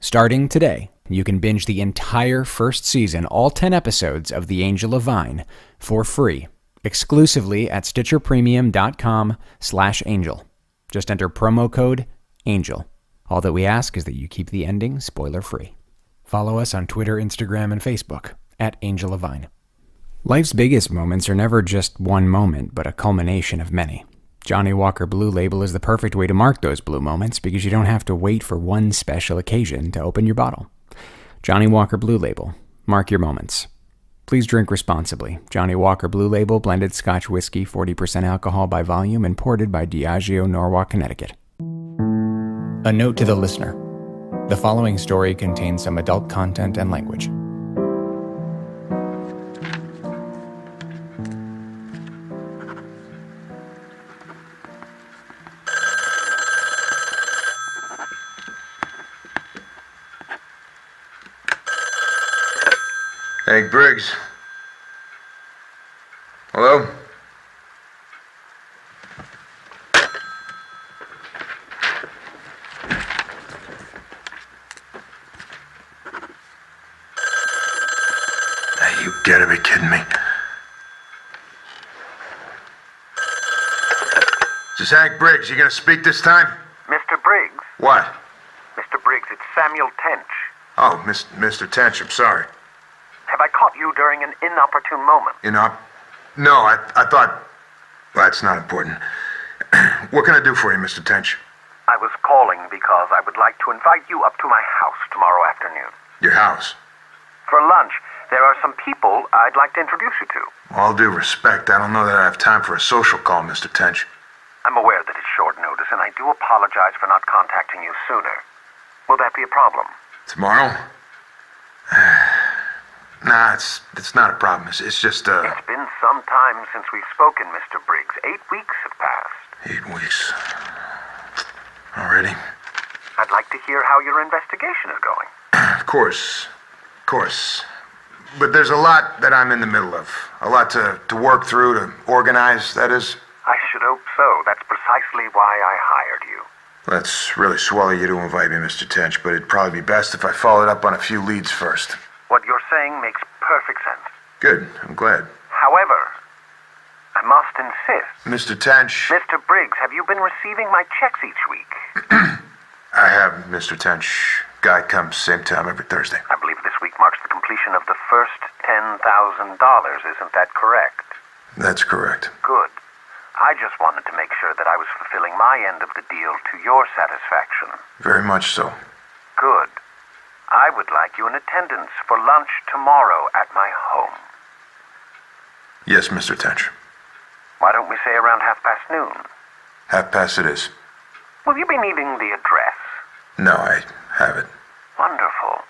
Starting today, you can binge the entire first season, all 10 episodes of The Angel of Vine, for free, exclusively at StitcherPremium.com/angel. Just enter promo code ANGEL. All that we ask is that you keep the ending spoiler-free. Follow us on Twitter, Instagram, and Facebook at Angel of Vine. Life's biggest moments are never just one moment, but a culmination of many. Johnnie Walker Blue Label is the perfect way to mark those blue moments because you don't have to wait for one special occasion to open your bottle. Johnnie Walker Blue Label. Mark your moments. Please drink responsibly. Johnnie Walker Blue Label, blended Scotch whiskey, 40% alcohol by volume, imported by Diageo, Norwalk, Connecticut. A note to the listener. The following story contains some adult content and language. Hank Briggs. Hello? Hey, you gotta be kidding me. This is Hank Briggs. You gonna speak this time? Mr. Briggs? What? Mr. Briggs, it's Samuel Tench. Oh, Mr. Tench, I'm sorry. Have I caught you during an inopportune moment? No, I thought... Well, that's not important. What can I do for you, Mr. Tench? I was calling because I would like to invite you up to my house tomorrow afternoon. Your house? For lunch, there are some people I'd like to introduce you to. All due respect, I don't know that I have time for a social call, Mr. Tench. I'm aware that it's short notice, and I do apologize for not contacting you sooner. Will that be a problem? Tomorrow? Nah, it's not a problem. It's just, It's been some time since we've spoken, Mr. Briggs. 8 weeks have passed. 8 weeks. Already? I'd like to hear how your investigation is going. Of course. But there's a lot that I'm in the middle of. A lot to work through, to organize, that is. I should hope so. That's precisely why I hired you. That's really swell of you to invite me, Mr. Tench, but it'd probably be best if I followed up on a few leads first. What you're saying makes perfect sense. Good, I'm glad. However, I must insist. Mr. Tench... Mr. Briggs, have you been receiving my checks each week? I have, Mr. Tench. Guy comes same time every Thursday. I believe this week marks the completion of the first $10,000. Isn't that correct? That's correct. Good. I just wanted to make sure that I was fulfilling my end of the deal to your satisfaction. Very much so. Good. I would like you in attendance for lunch tomorrow at my home. Yes, Mr. Tench. Why don't we say around noon? 1:30 it is. Will you be needing the address? No, I have it. Wonderful.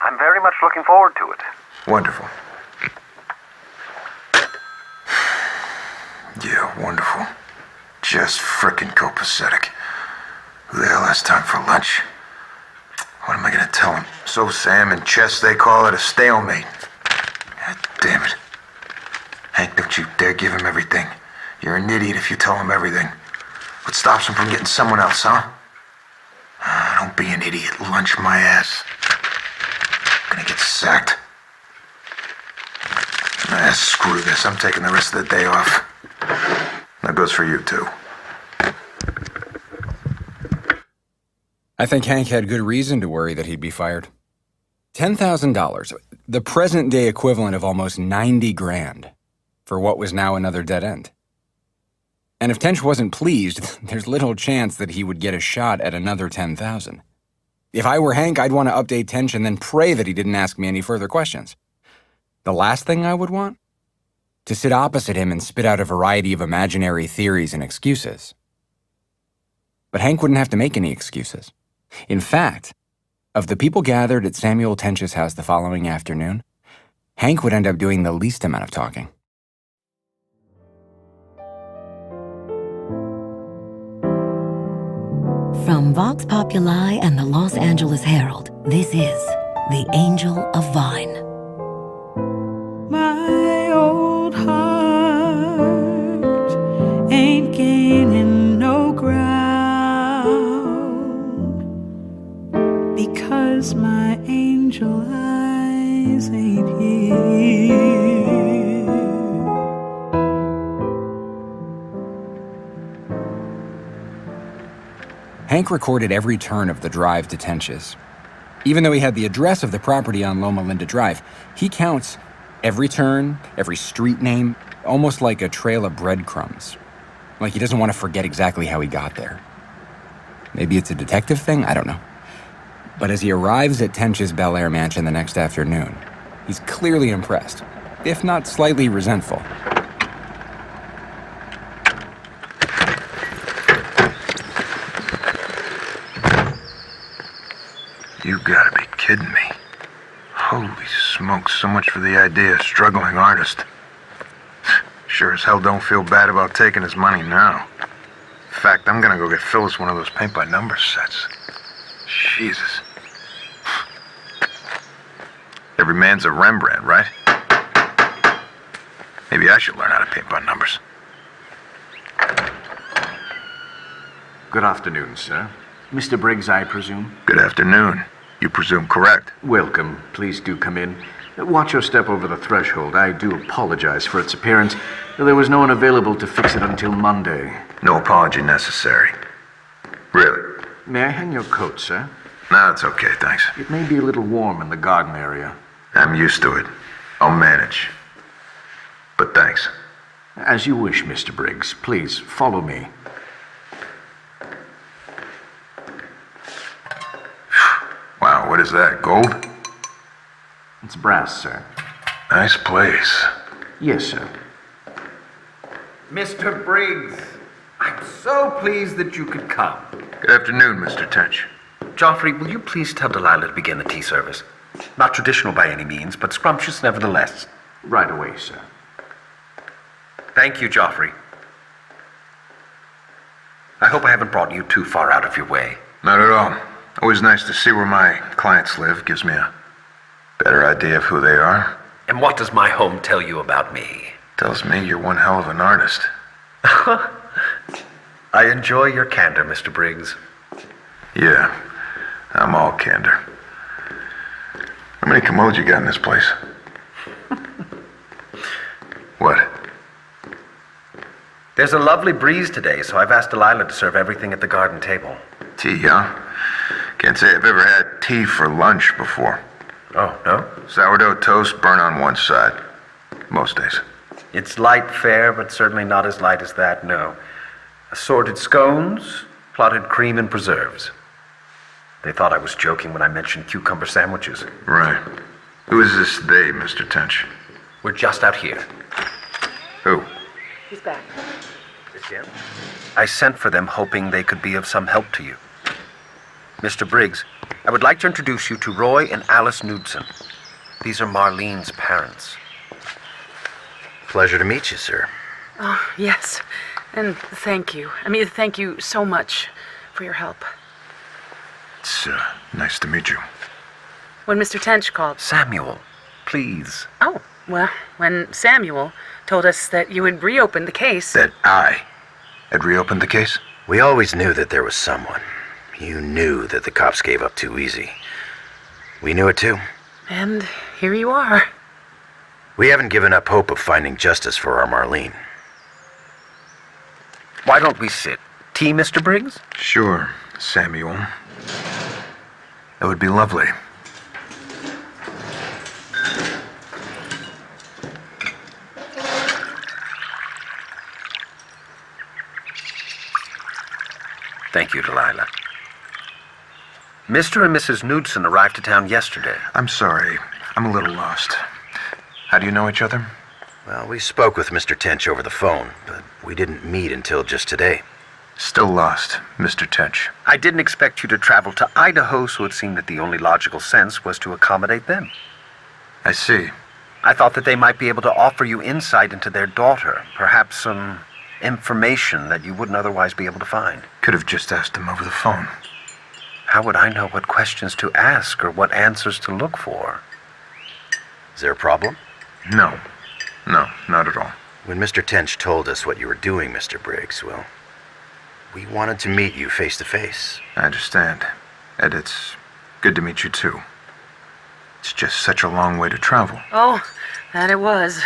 I'm very much looking forward to it. Wonderful. Yeah, wonderful. Just frickin' copacetic. Who the hell has time for lunch? What am I gonna tell him? So Sam and chess, they call it a stalemate. God damn it. Hank, don't you dare give him everything. You're an idiot if you tell him everything. What stops him from getting someone else, huh? Don't be an idiot. Lunch my ass. I'm gonna get sacked. Screw this. I'm taking the rest of the day off. That goes for you, too. I think Hank had good reason to worry that he'd be fired. $10,000, the present-day equivalent of almost 90 grand, for what was now another dead end. And if Tench wasn't pleased, there's little chance that he would get a shot at another 10,000. If I were Hank, I'd want to update Tench and then pray that he didn't ask me any further questions. The last thing I would want? To sit opposite him and spit out a variety of imaginary theories and excuses. But Hank wouldn't have to make any excuses. In fact, of the people gathered at Samuel Tench's house the following afternoon, Hank would end up doing the least amount of talking. From Vox Populi and the Los Angeles Herald, this is The Angel of Vine. My old heart ain't gaining no ground because 'cause my angel eyes ain't here. Hank recorded every turn of the drive to Tench's. Even though he had the address of the property on Loma Linda Drive, he counts every turn, every street name, almost like a trail of breadcrumbs. Like he doesn't want to forget exactly how he got there. Maybe it's a detective thing, I don't know. But as he arrives at Tench's Bel Air mansion the next afternoon, he's clearly impressed, if not slightly resentful. You gotta be kidding me. Holy smokes, so much for the idea of struggling artist. Sure as hell don't feel bad about taking his money now. In fact, I'm gonna go get Phyllis one of those paint-by-numbers sets. Jesus. Every man's a Rembrandt, right? Maybe I should learn how to paint by numbers. Good afternoon, sir. Mr. Briggs, I presume? Good afternoon. You presume correct. Welcome. Please do come in. Watch your step over the threshold. I do apologize for its appearance. There was no one available to fix it until Monday. No apology necessary. Really? May I hang your coat, sir? No, it's okay, thanks. It may be a little warm in the garden area. I'm used to it. I'll manage. But thanks. As you wish, Mr. Briggs. Please, follow me. Wow, what is that, gold? It's brass, sir. Nice place. Yes, sir. Mr. Briggs, I'm so pleased that you could come. Good afternoon, Mr. Tench. Joffrey, will you please tell Delilah to begin the tea service? Not traditional by any means, but scrumptious nevertheless. Right away, sir. Thank you, Joffrey. I hope I haven't brought you too far out of your way. Not at all. Always nice to see where my clients live. Gives me a better idea of who they are. And what does my home tell you about me? Tells me you're one hell of an artist. I enjoy your candor, Mr. Briggs. Yeah, I'm all candor. How many commodes you got in this place? What? There's a lovely breeze today, so I've asked Delilah to serve everything at the garden table. Tea, huh? Can't say I've ever had tea for lunch before. Oh, no? Sourdough toast, burn on one side. Most days. It's light fare, but certainly not as light as that, no. Assorted scones, clotted cream, and preserves. They thought I was joking when I mentioned cucumber sandwiches. Right. Who is this they, Mr. Tench? We're just out here. Who? He's back. Is Jim? I sent for them hoping they could be of some help to you. Mr. Briggs, I would like to introduce you to Roy and Alice Knudsen. These are Marlene's parents. Pleasure to meet you, sir. Oh, yes. And thank you. Thank you so much for your help. It's nice to meet you. When Mr. Tench called. Samuel, please. Oh, well, when Samuel told us that you had reopened the case. That I had reopened the case? We always knew that there was someone. You knew that the cops gave up too easy. We knew it too. And here you are. We haven't given up hope of finding justice for our Marlene. Why don't we sit? Tea, Mr. Briggs? Sure, Samuel. That would be lovely. Thank you, Delilah. Mr. and Mrs. Knudsen arrived to town yesterday. I'm sorry. I'm a little lost. How do you know each other? Well, we spoke with Mr. Tench over the phone, but we didn't meet until just today. Still lost, Mr. Tench. I didn't expect you to travel to Idaho, so it seemed that the only logical sense was to accommodate them. I see. I thought that they might be able to offer you insight into their daughter, perhaps some information that you wouldn't otherwise be able to find. Could have just asked him over the phone. How would I know what questions to ask or what answers to look for? Is there a problem? No. No, not at all. When Mr. Tench told us what you were doing, Mr. Briggs, well, we wanted to meet you face to face. I understand. And it's Good to meet you, too. It's just such a long way to travel. Oh, that it was.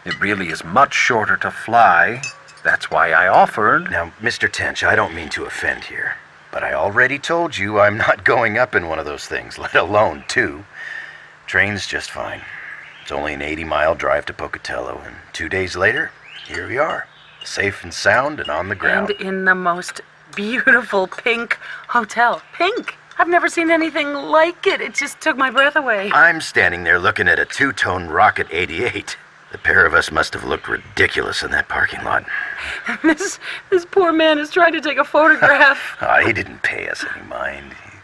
It really is much shorter to fly. That's why I offered. Now, Mr. Tench, I don't mean to offend here, but I already told you I'm not going up in one of those things, let alone two. Train's just fine. It's only an 80-mile drive to Pocatello, and 2 days later, here we are, safe and sound and on the ground. And in the most beautiful pink hotel. Pink! I've never seen anything like it. It just took my breath away. I'm standing there looking at a two-tone Rocket 88. The pair of us must have looked ridiculous in that parking lot. This poor man is trying to take a photograph. He didn't pay us any mind. He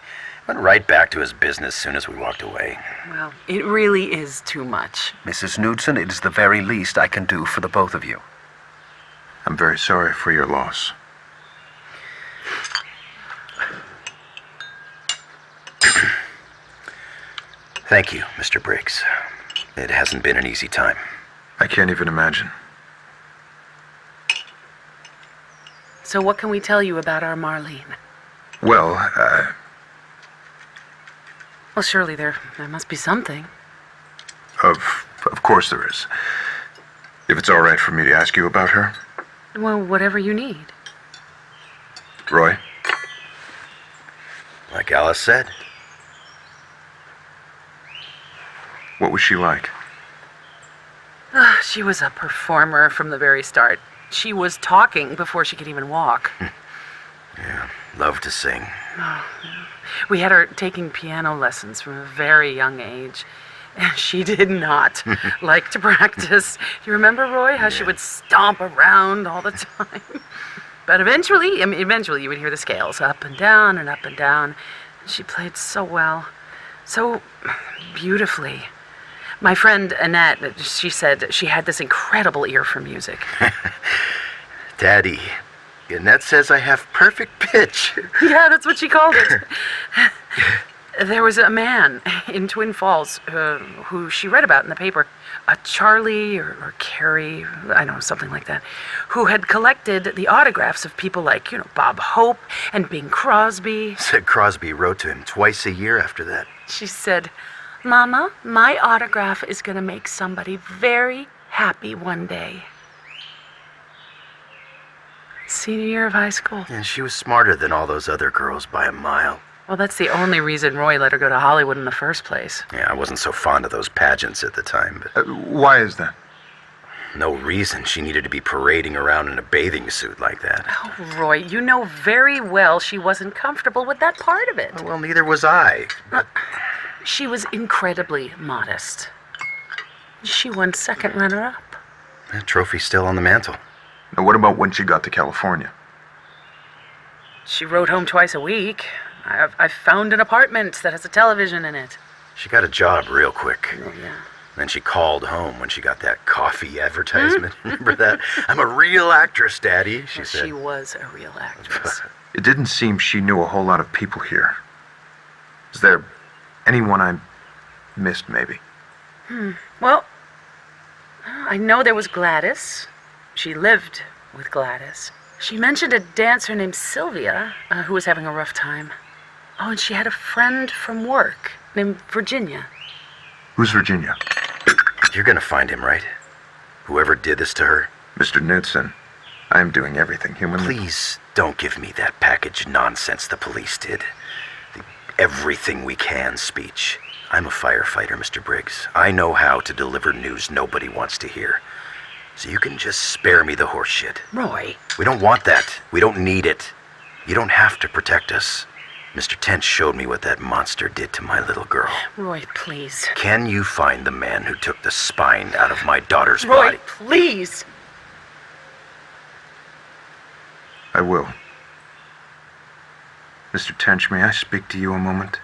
went right back to his business as soon as we walked away. Well, it really is too much. Mrs. Knudsen, it is the very least I can do for the both of you. I'm very sorry for your loss. Thank you, Mr. Briggs. It hasn't been an easy time. I can't even imagine. So what can we tell you about our Marlene? Well, Well, surely there must be something. of course there is. If it's all right for me to ask you about her, Well, whatever you need. Roy? Like Alice said. What was she like? She was a performer from the very start. She was talking before she could even walk. Yeah, love to sing. We had her taking piano lessons from a very young age. And she did not like to practice. You remember, Roy, how she would stomp around all the time? But eventually you would hear the scales up and down and up and down. She played so well, so beautifully. My friend Annette, she said she had this incredible ear for music. Daddy, Annette says I have perfect pitch. Yeah, that's what she called it. There was a man in Twin Falls who she read about in the paper, a Charlie or Carrie, I don't know, something like that, who had collected the autographs of people like, Bob Hope and Bing Crosby. Said Crosby wrote to him twice a year after that. She said, Mama, my autograph is going to make somebody very happy one day. Senior year of high school. And she was smarter than all those other girls by a mile. Well, that's the only reason Roy let her go to Hollywood in the first place. Yeah, I wasn't so fond of those pageants at the time, but Why is that? no reason she needed to be parading around in a bathing suit like that. Oh, Roy, you know very well she wasn't comfortable with that part of it. Well, neither was I. She was incredibly modest. She won second runner-up. That trophy's still on the mantle. Now, what about when she got to California? She rode home twice a week. I've found an apartment that has a television in it. She got a job real quick. Oh, yeah. Then she called home when she got that coffee advertisement. Remember that? I'm a real actress, Daddy, she said. She was a real actress. It didn't seem she knew a whole lot of people here. Is there anyone I missed, maybe? Well, I know there was Gladys. She lived with Gladys. She mentioned a dancer named Sylvia who was having a rough time. Oh, and she had a friend from work named Virginia. Who's Virginia? You're gonna find him, right? Whoever did this to her. Mr. Knudsen. I am doing everything humanly. Please don't give me that package nonsense the police did. The everything we can speech. I'm a firefighter, Mr. Briggs. I know how to deliver news nobody wants to hear. So you can just spare me the horse shit. Roy. We don't want that. We don't need it. You don't have to protect us. Mr. Tench showed me what that monster did to my little girl. Roy, please. Can you find the man who took the spine out of my daughter's Roy, body? please. I will. Mr. Tench, may I speak to you a moment?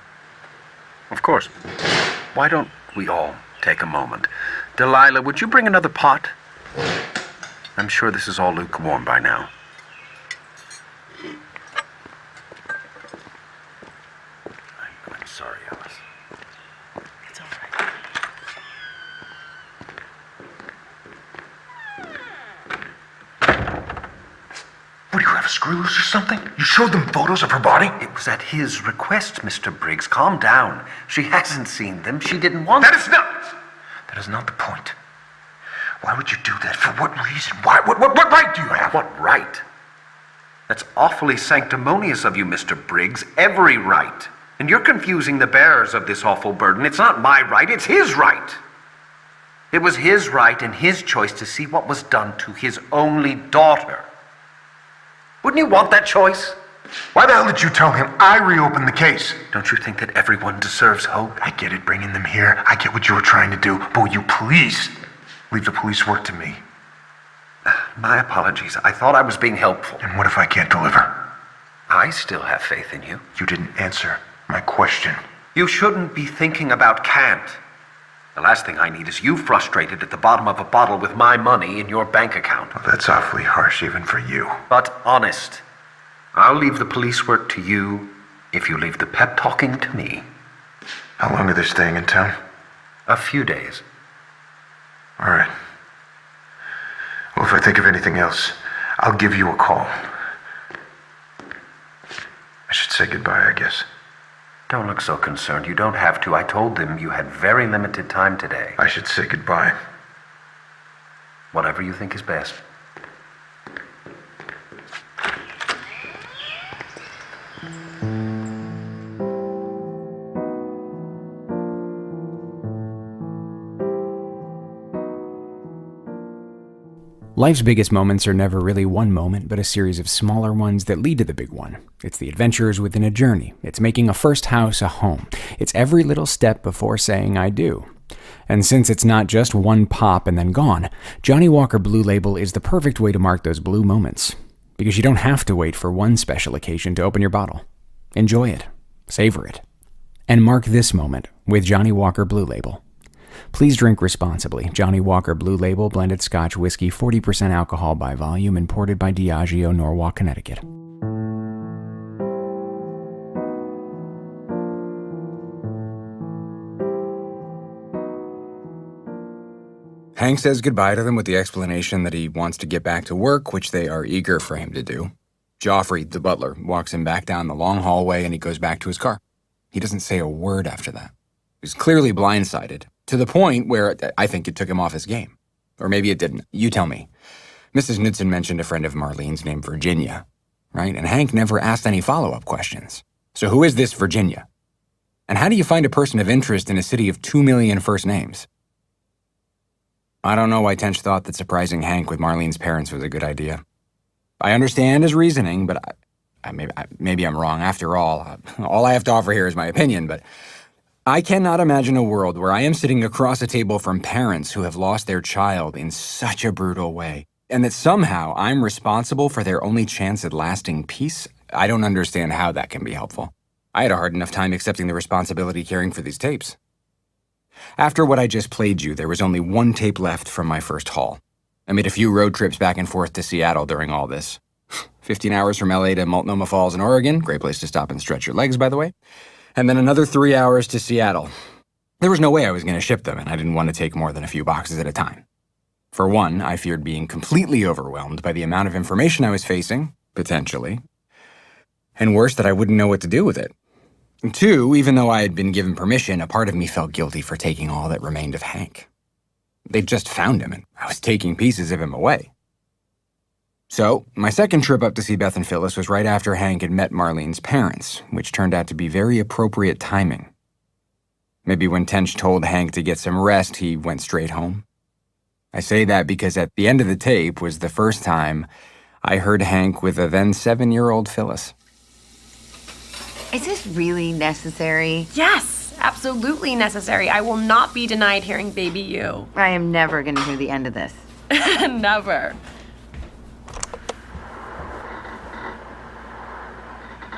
Of course. Why don't we all take a moment? Delilah, would you bring another pot? I'm sure this is all lukewarm by now. I'm sorry, Alice. It's all right. What do you have, screw loose or something? You showed them photos of her body? It was at his request, Mr. Briggs. Calm down. She hasn't seen them. She didn't want That them. is not the point. Why would you do that? For what reason? Why? What right do you have? What right? That's awfully sanctimonious of you, Mr. Briggs. Every right. And you're confusing the bearers of this awful burden. It's not my right, it's his right. It was his right and his choice to see what was done to his only daughter. Wouldn't you want that choice? Why the hell did you tell him I reopened the case? Don't you think that everyone deserves hope? I get it, bringing them here. I get what you were trying to do. But will you please leave the police work to me? My apologies. I thought I was being helpful. And what if I can't deliver? I still have faith in you. You didn't answer my question. You shouldn't be thinking about can't. The last thing I need is you frustrated at the bottom of a bottle with my money in your bank account. Well, that's awfully harsh even for you. But honest. I'll leave the police work to you if you leave the pep talking to me. How long are they staying in town? A few days. All right. Well, if I think of anything else, I'll give you a call. I should say goodbye, I guess. Don't look so concerned. You don't have to. I told them you had very limited time today. I should say goodbye. Whatever you think is best. Life's biggest moments are never really one moment, but a series of smaller ones that lead to the big one. It's the adventures within a journey. It's making a first house a home. It's every little step before saying I do. And since it's not just one pop and then gone, Johnnie Walker Blue Label is the perfect way to mark those blue moments. Because you don't have to wait for one special occasion to open your bottle. Enjoy it. Savor it. And mark this moment with Johnnie Walker Blue Label. Please drink responsibly. Johnnie Walker Blue Label blended Scotch whiskey, 40% alcohol by volume, imported by Diageo, Norwalk, Connecticut. Hank says goodbye to them with the explanation that he wants to get back to work, which they are eager for him to do. Joffrey, the butler, walks him back down the long hallway and he goes back to his car. He doesn't say a word after that. He's clearly blindsided, to the point where I think it took him off his game. Or maybe it didn't. You tell me. Mrs. Knudsen mentioned a friend of Marlene's named Virginia, right? And Hank never asked any follow-up questions. So who is this Virginia? And how do you find a person of interest in a city of 2 million first names? I don't know why Tench thought that surprising Hank with Marlene's parents was a good idea. I understand his reasoning, but maybe I'm wrong. After all I have to offer here is my opinion, but I cannot imagine a world where I am sitting across a table from parents who have lost their child in such a brutal way, and that somehow I'm responsible for their only chance at lasting peace. I don't understand how that can be helpful. I had a hard enough time accepting the responsibility caring for these tapes. After what I just played you, there was only one tape left from my first haul. I made a few road trips back and forth to Seattle during all this. 15 hours from LA to Multnomah Falls in Oregon, great place to stop and stretch your legs, by the way. And then another 3 hours to Seattle. There was no way I was going to ship them, and I didn't want to take more than a few boxes at a time. For one, I feared being completely overwhelmed by the amount of information I was facing, potentially. And worse, that I wouldn't know what to do with it. And two, even though I had been given permission, a part of me felt guilty for taking all that remained of Hank. They'd just found him, and I was taking pieces of him away. So, my second trip up to see Beth and Phyllis was right after Hank had met Marlene's parents, which turned out to be very appropriate timing. Maybe when Tench told Hank to get some rest, he went straight home. I say that because at the end of the tape was the first time I heard Hank with a then 7-year-old Phyllis. Is this really necessary? Yes, absolutely necessary. I will not be denied hearing Baby You. I am never going to hear the end of this. Never.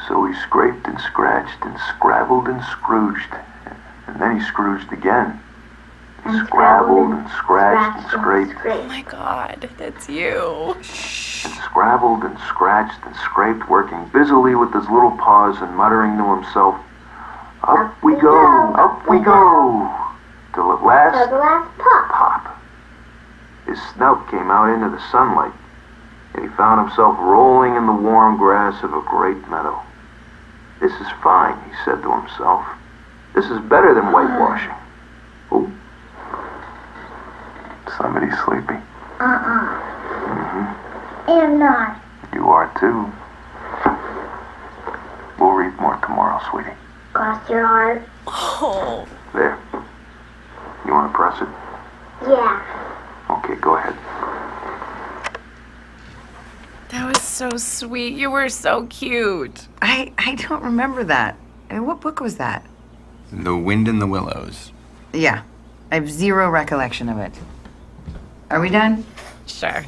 So he scraped and scratched and scrabbled and scrooged. And then he scrooged again. He scrabbled and scratched and scraped. Oh my God, that's you. And scrabbled and scratched and scraped, working busily with his little paws and muttering to himself, "Up we go, up we go," till at last, pop. His snout came out into the sunlight. and he found himself rolling in the warm grass of a great meadow. This is fine, he said to himself. This is better than whitewashing. Oh. Somebody's sleepy. I'm not. You are too. We'll read more tomorrow, sweetie. Cross your heart. Oh. There. You want to press it? Yeah. Okay, go ahead. That was so sweet. You were so cute. I don't remember that. I mean, what book was that? The Wind in the Willows. Yeah. I have zero recollection of it. Are we done? Sure.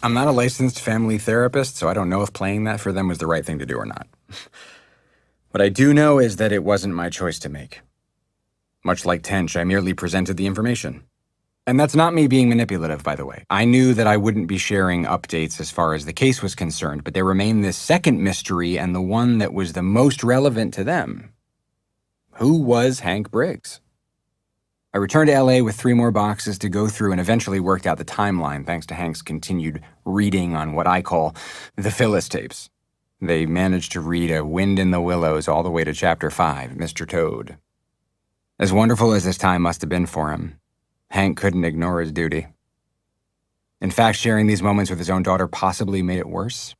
I'm not a licensed family therapist, so I don't know if playing that for them was the right thing to do or not. What I do know is that it wasn't my choice to make. Much like Tench, I merely presented the information. And that's not me being manipulative, by the way. I knew that I wouldn't be sharing updates as far as the case was concerned, but there remained this second mystery and the one that was the most relevant to them. Who was Hank Briggs? I returned to LA with 3 more boxes to go through and eventually worked out the timeline thanks to Hank's continued reading on what I call the Phyllis tapes. They managed to read A Wind in the Willows all the way to Chapter 5, Mr. Toad. As wonderful as this time must have been for him, Hank couldn't ignore his duty. In fact, sharing these moments with his own daughter possibly made it worse.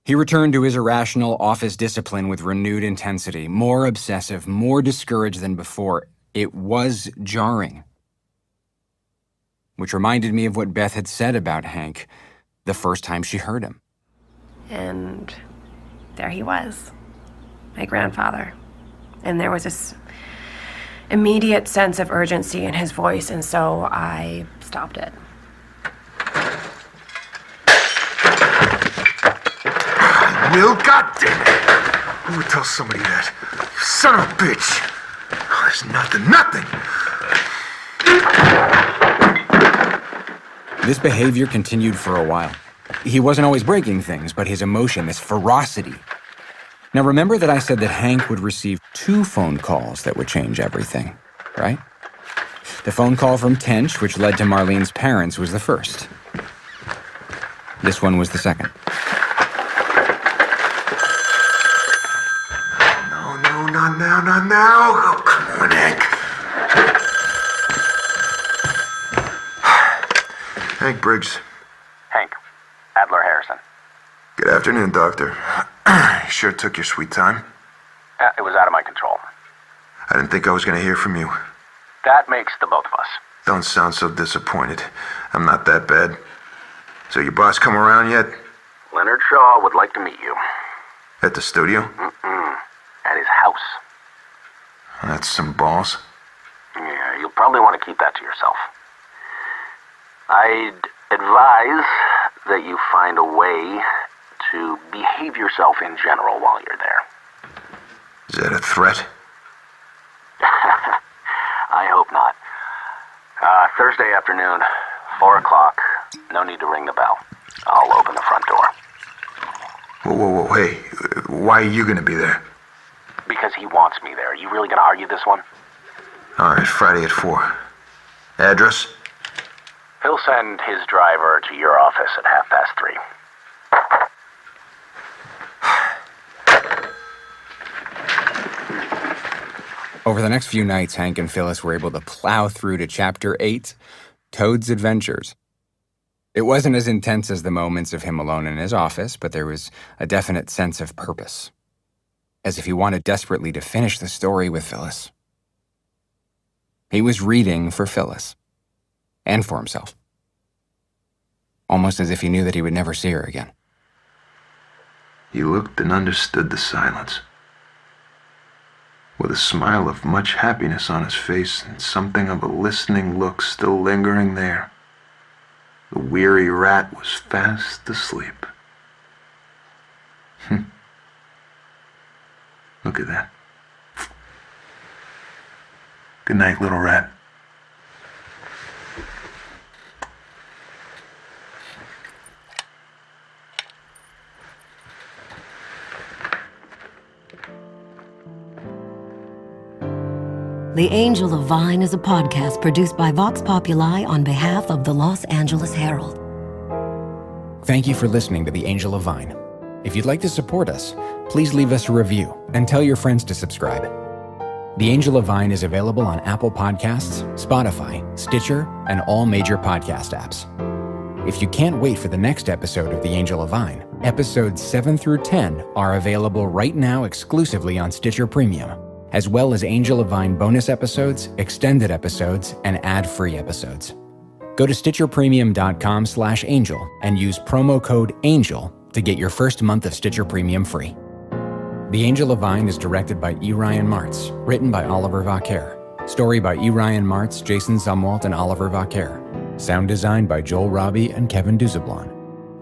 He returned to his irrational office discipline with renewed intensity, more obsessive, more discouraged than before. It was jarring. Which reminded me of what Beth had said about Hank the first time she heard him. And there he was, my grandfather. And there was this immediate sense of urgency in his voice, and so I stopped it. Will, goddammit! Who would tell somebody that? You son of a bitch! Oh, there's nothing! This behavior continued for a while. He wasn't always breaking things, but his emotion, this ferocity. Now remember that I said that Hank would receive 2 phone calls that would change everything, right? The phone call from Tench, which led to Marlene's parents, was the first. This one was the second. No, not now. Oh, come on, Hank. Hank Briggs. Hank, Adler Harrison. Good afternoon, Doctor. You sure took your sweet time. It was out of my control. I didn't think I was going to hear from you. That makes the both of us. Don't sound so disappointed. I'm not that bad. So your boss come around yet? Leonard Shaw would like to meet you. At the studio? At his house. That's some balls. Yeah, you'll probably want to keep that to yourself. I'd advise that you find a way to behave yourself in general while you're there. Is that a threat? I hope not. Thursday afternoon, 4 o'clock. No need to ring the bell. I'll open the front door. Whoa, hey, why are you gonna be there? Because he wants me there. You really gonna argue this one? All right, Friday at 4. Address? He'll send his driver to your office at 3:30. Over the next few nights, Hank and Phyllis were able to plow through to Chapter 8, Toad's Adventures. It wasn't as intense as the moments of him alone in his office, but there was a definite sense of purpose. As if he wanted desperately to finish the story with Phyllis. He was reading for Phyllis. And for himself. Almost as if he knew that he would never see her again. He looked and understood the silence. With a smile of much happiness on his face and something of a listening look still lingering there, the weary rat was fast asleep. Look at that. Good night, little rat. The Angel of Vine is a podcast produced by Vox Populi on behalf of the Los Angeles Herald. Thank you for listening to The Angel of Vine. If you'd like to support us, please leave us a review and tell your friends to subscribe. The Angel of Vine is available on Apple Podcasts, Spotify, Stitcher, and all major podcast apps. If you can't wait for the next episode of The Angel of Vine, episodes 7 through 10 are available right now exclusively on Stitcher Premium, as well as Angel of Vine bonus episodes, extended episodes, and ad-free episodes. Go to StitcherPremium.com/angel and use promo code ANGEL to get your first month of Stitcher Premium free. The Angel of Vine is directed by E. Ryan Martz, written by Oliver Vaquer. Story by E. Ryan Martz, Jason Zumwalt, and Oliver Vaquer. Sound design by Joel Robbie and Kevin Duzablon.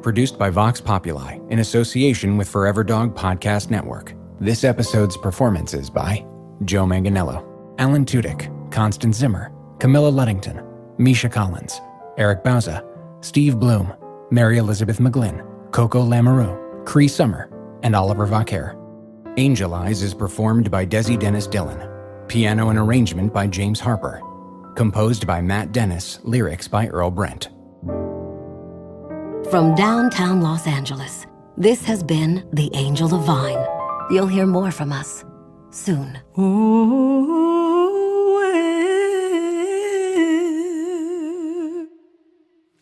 Produced by Vox Populi in association with Forever Dog Podcast Network. This episode's performances by Joe Manganiello, Alan Tudyk, Constance Zimmer, Camilla Luddington, Misha Collins, Eric Bauza, Steve Bloom, Mary Elizabeth McGlynn, Coco Lamoureux, Cree Summer, and Oliver Vaquer. Angel Eyes is performed by Desi Dennis Dillon. Piano and arrangement by James Harper. Composed by Matt Dennis, lyrics by Earl Brent. From downtown Los Angeles, this has been The Angel of Vine. You'll hear more from us soon. Oh, where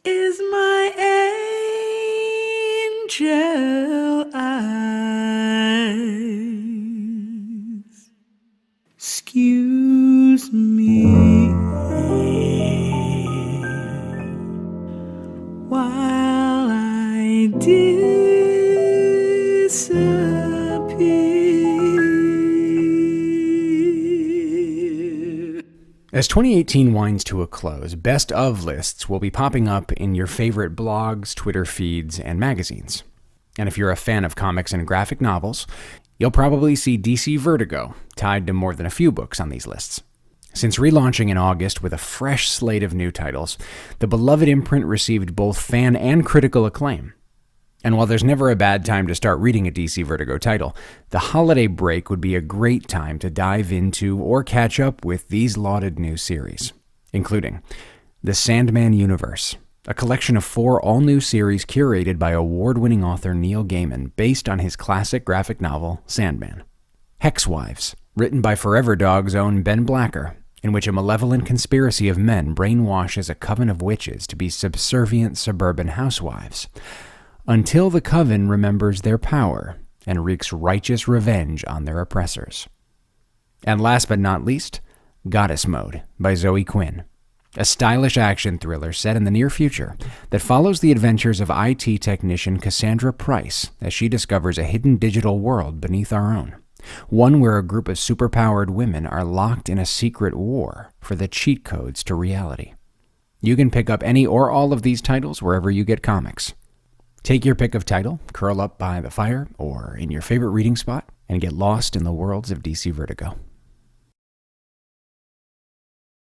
is my angel eyes? Excuse me while I disappear. As 2018 winds to a close, best of lists will be popping up in your favorite blogs, Twitter feeds, and magazines. And if you're a fan of comics and graphic novels, you'll probably see DC Vertigo tied to more than a few books on these lists. Since relaunching in August with a fresh slate of new titles, the beloved imprint received both fan and critical acclaim. And while there's never a bad time to start reading a DC Vertigo title, the holiday break would be a great time to dive into or catch up with these lauded new series, including The Sandman Universe, a collection of 4 all-new series curated by award-winning author Neil Gaiman based on his classic graphic novel, Sandman. Hexwives, written by Forever Dog's own Ben Blacker, in which a malevolent conspiracy of men brainwashes a coven of witches to be subservient suburban housewives, until the coven remembers their power and wreaks righteous revenge on their oppressors. And last but not least, Goddess Mode by Zoe Quinn, a stylish action thriller set in the near future that follows the adventures of IT technician Cassandra Price as she discovers a hidden digital world beneath our own, one where a group of superpowered women are locked in a secret war for the cheat codes to reality. You can pick up any or all of these titles wherever you get comics. Take your pick of title, curl up by the fire or in your favorite reading spot, and get lost in the worlds of DC Vertigo.